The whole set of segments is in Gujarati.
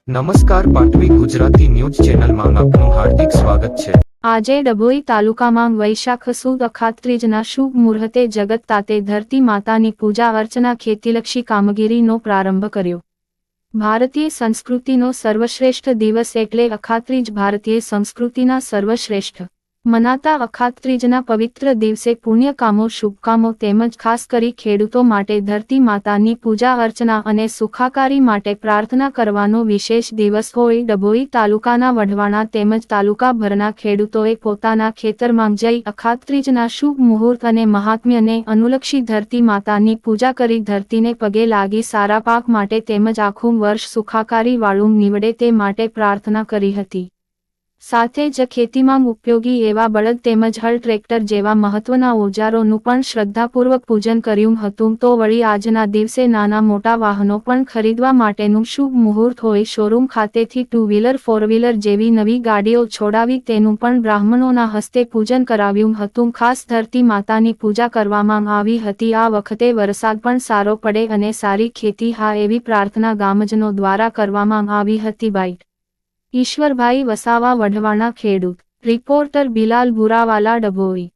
નમસ્કાર પાટવી ગુજરાતી ન્યૂઝ ચેનલમાં આપનું હાર્દિક સ્વાગત છે। આજે ડભોઈ તાલુકામાં વૈશાખ સુદ અખાત્રીજના શુભ મુહૂર્તે જગત તાતે ધરતી માતાની પૂજા અર્ચના ખેતીલક્ષી કામગીરીનો પ્રારંભ કર્યો। ભારતીય સંસ્કૃતિનો સર્વશ્રેષ્ઠ દિવસ એટલે અખાત્રીજ। ભારતીય સંસ્કૃતિના સર્વશ્રેષ્ઠ મનાતા અખાત્રીજના પવિત્ર દિવસે પુણ્ય કામો શુભકામો તેમજ ખાસ કરી ખેડૂતો માટે ધરતી માતાની પૂજા અર્ચના અને સુખાકારી માટે પ્રાર્થના કરવાનો વિશેષ દિવસ હોય। ડભોઈ તાલુકાના વઢવાણા તેમજ તાલુકાભરના ખેડૂતોએ પોતાના ખેતરમાં જઈ અખાત્રીજના શુભ મુહૂર્ત અને મહાત્મ્યને અનુલક્ષી ધરતી માતાની પૂજા કરી ધરતીને પગે લાગી સારા પાક માટે તેમજ આખું વર્ષ સુખાકારી વાળું નીવડે તે માટે પ્રાર્થના કરી હતી। સાથે જ ખેતીમાં ઉપયોગી એવા બળદ તેમજ હળ ટ્રેક્ટર જેવા મહત્વના ઓજારોનું પણ શ્રદ્ધાપૂર્વક પૂજન કર્યું હતું। તો વળી આજના દિવસે નાના મોટા વાહનો પણ ખરીદવા માટેનું શુભ મુહૂર્ત હોય। શોરૂમ ખાતેથી 2 વ્હીલર 4 વ્હીલર જેવી નવી ગાડીઓ છોડાવી તેનું પણ બ્રાહ્મણોના હસ્તે પૂજન કરાવ્યું હતું। ખાસ ધરતી માતાની પૂજા કરવામાં આવી હતી। આ વખતે વરસાદ પણ સારો પડે અને સારી ખેતી હા એવી પ્રાર્થના ગામજનો દ્વારા કરવામાં આવી હતી। બાઈટ ઈશ્વરભાઈ વસાવા, વઢવાણા ખેડૂત રિપોર્ટર બિલાલ ભુરાવાલા, ડભોઈ।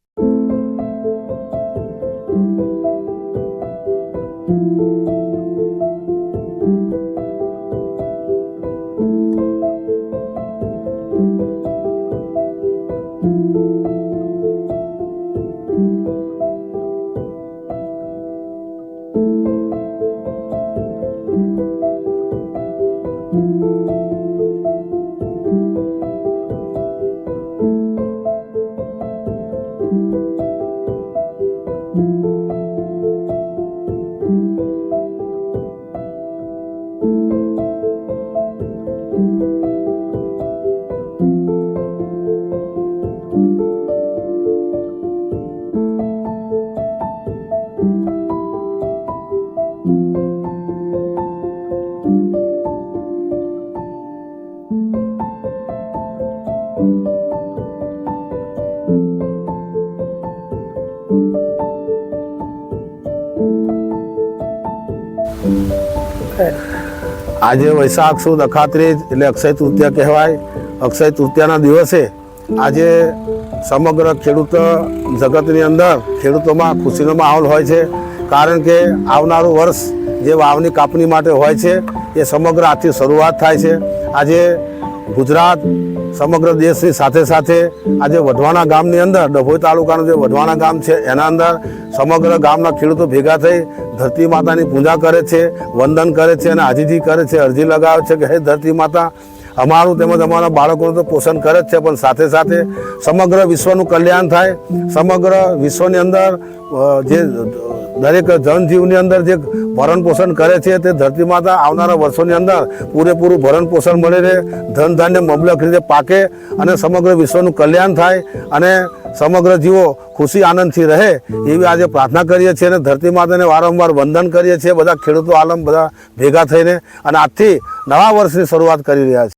આજે વૈશાખ સુદ અખાત્રીજ એટલે અક્ષય તૃતીયા કહેવાય। અક્ષય તૃતીયાના દિવસે આજે સમગ્ર ખેડૂત જગતની અંદર ખેડૂતોમાં ખુશીનો માહોલ હોય છે, કારણ કે આવનારું વર્ષ જે વાવણી કાપણી માટે હોય છે એ સમગ્ર આજથી શરૂઆત થાય છે। આજે ગુજરાત સમગ્ર દેશની સાથે સાથે આજે વઢવાણા ગામની અંદર ડભોઈ તાલુકાનું જે વઢવાણા ગામ છે એના અંદર સમગ્ર ગામના ખેડૂતો ભેગા થઈ ધરતી માતાની પૂજા કરે છે, વંદન કરે છે અને આજીજી કરે છે, અરજી લગાવે છે કે હે ધરતી માતા અમારું તેમજ અમારા બાળકોનું તો પોષણ કરે જ છે, પણ સાથે સાથે સમગ્ર વિશ્વનું કલ્યાણ થાય। સમગ્ર વિશ્વની અંદર જે દરેક જનજીવની અંદર જે ભરણ પોષણ કરે છે તે ધરતી માતા આવનારા વર્ષોની અંદર પૂરેપૂરું ભરણ પોષણ મળી રહે, ધન ધાન્ય મબલક રીતે પાકે અને સમગ્ર વિશ્વનું કલ્યાણ થાય અને સમગ્ર જીવો ખુશી આનંદથી રહે એવી આજે પ્રાર્થના કરીએ છીએ અને ધરતી માતાને વારંવાર વંદન કરીએ છીએ બધા ખેડૂતો આલમ બધા ભેગા થઈને અને આજથી નવા વર્ષની શરૂઆત કરી રહ્યા છે।